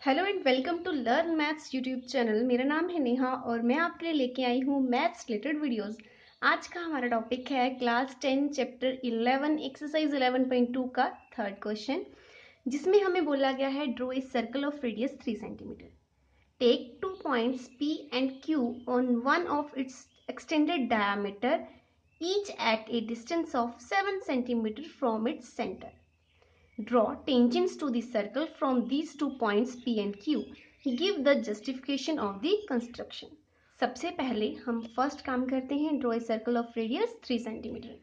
Hello and welcome to learn maths YouTube channel. मेरा नाम है नेहा और मैं आपके लिए लेके आई हूँ मैथ्स रिलेटेड वीडियोस। आज का हमारा टॉपिक है क्लास 10 चैप्टर 11 एक्सरसाइज 11.2 का थर्ड क्वेश्चन, जिसमें हमें बोला गया है draw a circle of radius 3 centimetre. Take 2 points P and Q on one of its extended diameter each at a distance of 7 centimetre from its centre. Draw tangents to the circle from these 2 points P and Q. Give the justification of the construction. सबसे पहले हम first काम करते हैं, draw a circle of radius 3 centimetre.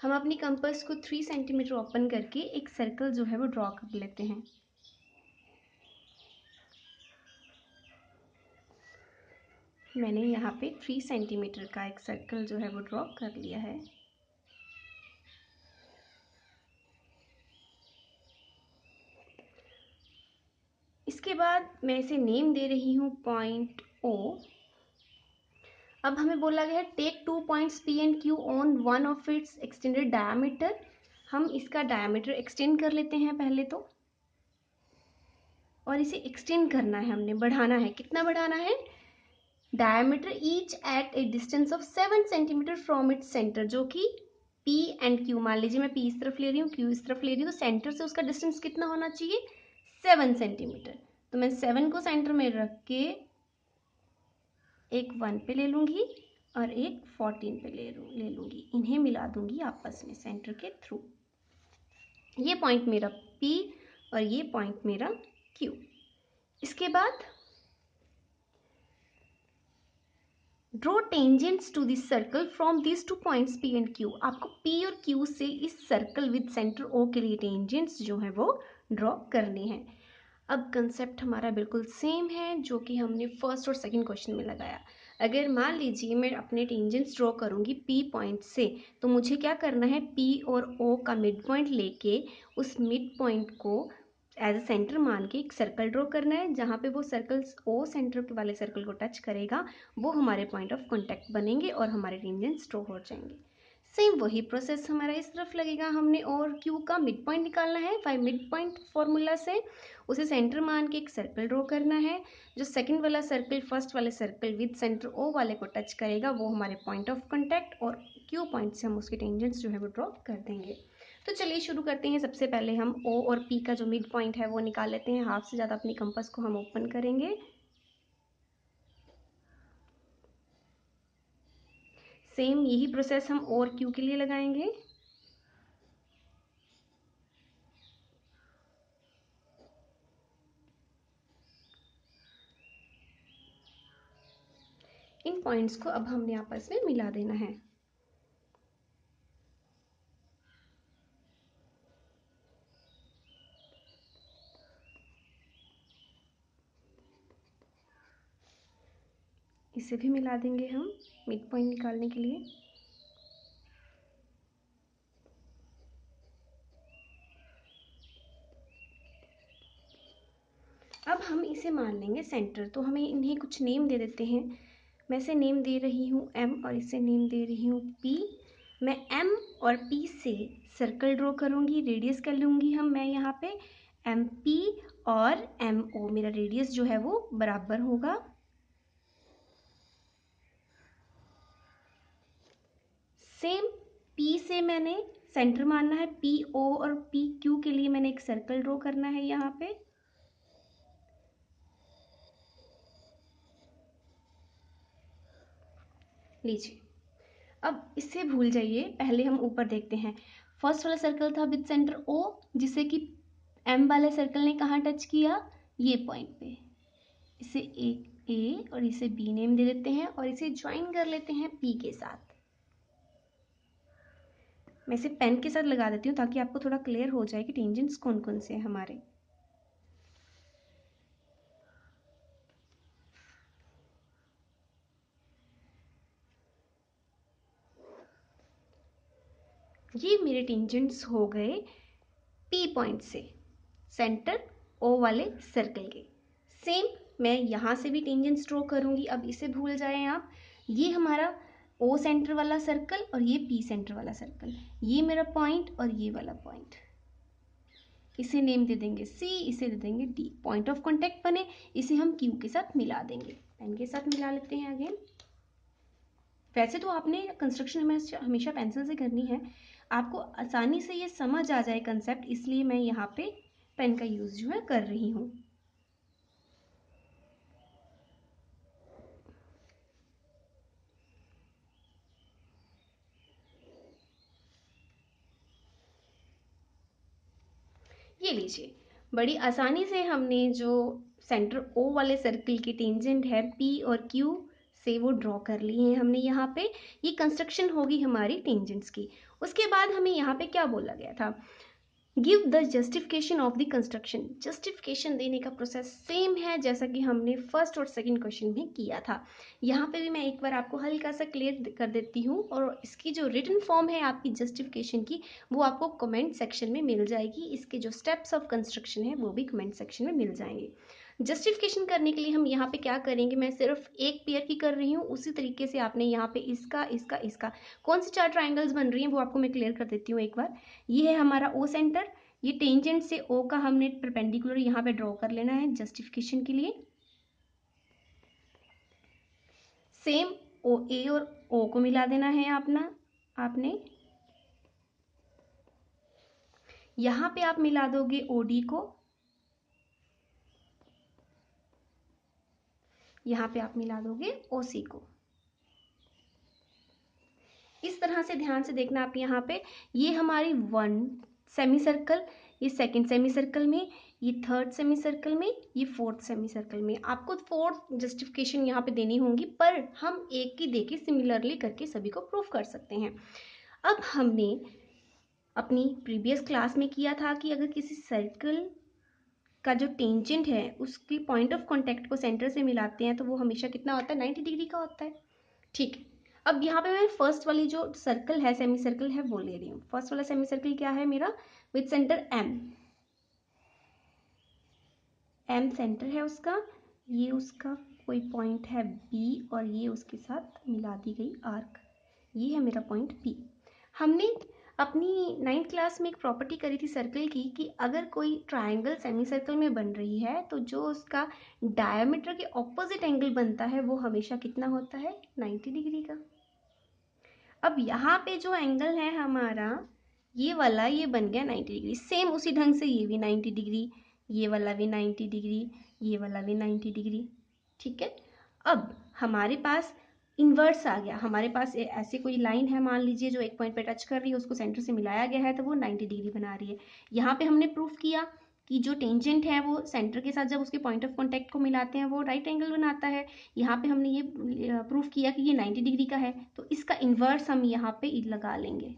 हम अपनी compass को 3 centimetre open करके एक सर्कल जो है वो ड्रॉ कर लेते हैं। मैंने यहाँ पे 3 सेंटीमीटर का एक सर्कल जो है वो ड्रॉ कर लिया है। इसके बाद मैं इसे नेम दे रही हूँ पॉइंट O। अब हमें बोला गया है take 2 points P and Q on one of its extended diameter. हम इसका डायमीटर एक्सटेंड कर लेते हैं पहले तो, और इसे एक्सटेंड करना है, हमने बढ़ाना है। कितना बढ़ाना है? Diameter each at a distance of 7 centimetre from its centre, जो कि P एंड Q, मान लीजिए मैं P इस तरफ ले रही हूँ, Q इस तरफ ले रही हूँ, तो सेंटर से उसका डिस्टेंस कितना होना चाहिए? 7 सेंटीमीटर। तो मैं 7 को सेंटर में रख के एक 1 पे ले लूँगी और एक 14 पे ले लूँगी। इन्हें मिला दूँगी आपस में सेंटर के थ्रू। ये पॉइंट मेरा P और ये पॉइंट मेरा Q। इसके बाद draw tangents to this circle from this 2 points P and Q। आपको P और Q से इस सर्कल विद सेंटर O के लिए टेंजेंट्स जो है वो ड्रॉ करने हैं। अब कंसेप्ट हमारा बिल्कुल सेम है जो कि हमने फर्स्ट और सेकंड क्वेश्चन में लगाया। अगर मान लीजिए मैं अपने टेंजेंट्स ड्रॉ करूँगी P पॉइंट से, तो मुझे क्या करना है? P और O का मिड पॉइंट लेके उस मिड पॉइंट को एज अ सेंटर मान के एक सर्कल ड्रॉ करना है। जहाँ पे वो सर्कल O सेंटर वाले सर्कल को टच करेगा, वो हमारे पॉइंट ऑफ कॉन्टैक्ट बनेंगे और हमारे टेंजेंट्स ड्रॉ हो जाएंगे। सेम वही प्रोसेस हमारा इस तरफ लगेगा। हमने और Q का मिड पॉइंट निकालना है बाय मिड पॉइंट फॉर्मूला से। उसे सेंटर मान के एक सर्कल ड्रॉ करना है। जो सेकंड वाला सर्कल फर्स्ट वाले सर्कल विद सेंटर O वाले को टच करेगा, वो हमारे पॉइंट ऑफ कॉन्टैक्ट, और Q पॉइंट से हम उसके टेंजेंट्स जो है वो ड्रॉ कर देंगे। तो चलिए शुरू करते हैं। सबसे पहले हम O और P का जो मिड पॉइंट है वो निकाल लेते हैं। हाफ से ज़्यादा अपनी कंपास को हम ओपन करेंगे। सेम यही प्रोसेस हम O और Q के लिए लगाएंगे। इन पॉइंट्स को अब हमने आपस में मिला देना है। इसे भी मिला देंगे हम मिड पॉइंट निकालने के लिए। अब हम इसे मान लेंगे सेंटर, तो हमें इन्हें कुछ नेम दे देते हैं। मैं इसे नेम दे रही हूँ M और इसे नेम दे रही हूँ P। मैं M और P से सर्कल ड्रॉ करूँगी, रेडियस कर लूँगी मैं यहाँ पे MP और MO। मेरा रेडियस जो है वो बराबर होगा। सेम P से मैंने सेंटर मानना है, PO और PQ के लिए मैंने एक सर्कल ड्रॉ करना है यहाँ पे। लीजिए, अब इससे भूल जाइए, पहले हम ऊपर देखते हैं। फर्स्ट वाला सर्कल था विद सेंटर O, जिसे कि M वाले सर्कल ने कहाँ टच किया? ये पॉइंट पे। इसे एक A और इसे B नेम दे देते हैं और इसे ज्वाइन कर लेते हैं P के साथ। मैं इसे पेन के साथ लगा देती हूँ ताकि आपको थोड़ा क्लियर हो जाए कि टेंजेंट्स कौन कौन से हैं हमारे। ये मेरे टेंजेंट्स हो गए P पॉइंट से सेंटर O वाले सर्कल के। सेम मैं यहाँ से भी टेंजेंट्स ड्रॉ करूँगी। अब इसे भूल जाएं आप। ये हमारा O सेंटर वाला सर्कल और ये P सेंटर वाला सर्कल, ये मेरा पॉइंट और ये वाला पॉइंट। इसे नेम दे देंगे C, इसे दे देंगे D। पॉइंट ऑफ कॉन्टेक्ट बने, इसे हम Q के साथ मिला देंगे। पेन के साथ मिला लेते हैं अगेन। वैसे तो आपने कंस्ट्रक्शन हमेशा पेंसिल से करनी है, आपको आसानी से ये समझ आ जाए कंसेप्ट, इसलिए मैं यहाँ पे पेन का यूज जो है कर रही हूँ। ये लीजिए, बड़ी आसानी से हमने जो सेंटर O वाले सर्किल के टेंजेंट है P और Q से वो ड्रॉ कर लिए हैं हमने यहाँ पे। ये कंस्ट्रक्शन होगी हमारी टेंजेंट्स की। उसके बाद हमें यहाँ पे क्या बोला गया था, give the justification of the construction. Justification देने का प्रोसेस सेम है जैसा कि हमने फर्स्ट और सेकंड क्वेश्चन में किया था। यहाँ पे भी मैं एक बार आपको हल्का सा क्लियर कर देती हूँ, और इसकी जो रिटन फॉर्म है आपकी जस्टिफिकेशन की, वो आपको कमेंट सेक्शन में मिल जाएगी। इसके जो स्टेप्स ऑफ कंस्ट्रक्शन है वो भी कमेंट सेक्शन में मिल जाएंगे। जस्टिफिकेशन करने के लिए हम यहाँ पे क्या करेंगे, मैं सिर्फ एक पेयर की कर रही हूँ, उसी तरीके से आपने यहाँ पे इसका इसका इसका कौन सी 4 ट्राइंगल्स बन रही हैं वो आपको मैं क्लियर कर देती हूँ एक बार। ये है हमारा O सेंटर, ये टेंजेंट से O का हमने परपेंडिकुलर यहाँ पे ड्रॉ कर लेना है जस्टिफिकेशन के लिए। सेम O A और O को मिला देना है आपने यहाँ पे आप मिला दोगे OD को, यहाँ पे आप मिला दोगे OC को। इस तरह से ध्यान से देखना आप यहाँ पे, ये हमारी 1 सेमी सर्कल, ये सेकंड सेमी सर्कल में, ये थर्ड सेमी सर्कल में, ये फोर्थ सेमी सर्कल में। आपको फोर्थ जस्टिफिकेशन यहाँ पे देनी होंगी, पर हम एक की देके सिमिलरली करके सभी को प्रूफ कर सकते हैं। अब हमने अपनी प्रीवियस क्लास में किया था कि अगर किसी सर्कल का जो टेंजेंट है उसकी पॉइंट ऑफ कॉन्टेक्ट को सेंटर से मिलाते हैं तो वो हमेशा कितना होता है, 90 डिग्री का होता है। ठीक है, अब यहाँ पे मैं फर्स्ट वाली जो सर्कल है, सेमी सर्कल है, वो ले रही हूँ। फर्स्ट वाला सेमी सर्कल क्या है मेरा, विद सेंटर एम सेंटर है उसका, ये उसका कोई पॉइंट है बी, और ये उसके साथ मिला दी गई आर्क, ये है मेरा पॉइंट बी। हमने अपनी 9th क्लास में एक प्रॉपर्टी करी थी सर्कल की कि अगर कोई ट्राइंगल सेमी सर्कल में बन रही है तो जो उसका डायमीटर के ऑपोजिट एंगल बनता है वो हमेशा कितना होता है, 90 डिग्री का। अब यहाँ पे जो एंगल है हमारा ये वाला, ये बन गया 90 डिग्री। सेम उसी ढंग से ये भी 90 डिग्री, ये वाला भी 90 डिग्री, ये वाला भी 90 डिग्री। ठीक है, अब हमारे पास इन्वर्स आ गया। हमारे पास ऐसे कोई लाइन है मान लीजिए जो एक पॉइंट पे टच कर रही है, उसको सेंटर से मिलाया गया है तो वो 90 डिग्री बना रही है। यहाँ पे हमने प्रूफ किया कि जो टेंजेंट है वो सेंटर के साथ जब उसके पॉइंट ऑफ कॉन्टैक्ट को मिलाते हैं वो राइट एंगल बनाता है। यहाँ पे हमने ये प्रूफ किया कि ये 90 डिग्री का है, तो इसका इन्वर्स हम यहाँ पे लगा लेंगे।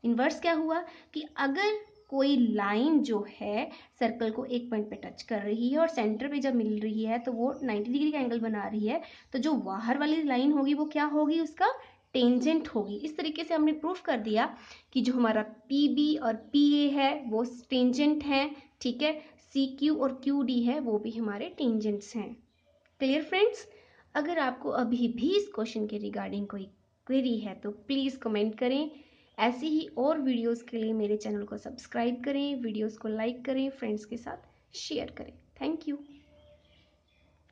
इन्वर्स क्या हुआ कि अगर कोई लाइन जो है सर्कल को एक पॉइंट पे टच कर रही है और सेंटर पे जब मिल रही है तो वो 90 डिग्री का एंगल बना रही है, तो जो बाहर वाली लाइन होगी वो क्या होगी, उसका टेंजेंट होगी। इस तरीके से हमने प्रूफ कर दिया कि जो हमारा पी बी और पी ए है वो टेंजेंट है। ठीक है, सी क्यू और क्यू डी है वो भी हमारे टेंजेंट्स हैं। क्लियर फ्रेंड्स, अगर आपको अभी भी इस क्वेश्चन के रिगार्डिंग कोई क्वेरी है तो प्लीज़ कमेंट करें। ऐसी ही और वीडियोस के लिए मेरे चैनल को सब्सक्राइब करें, वीडियोस को लाइक करें, फ्रेंड्स के साथ शेयर करें। Thank you.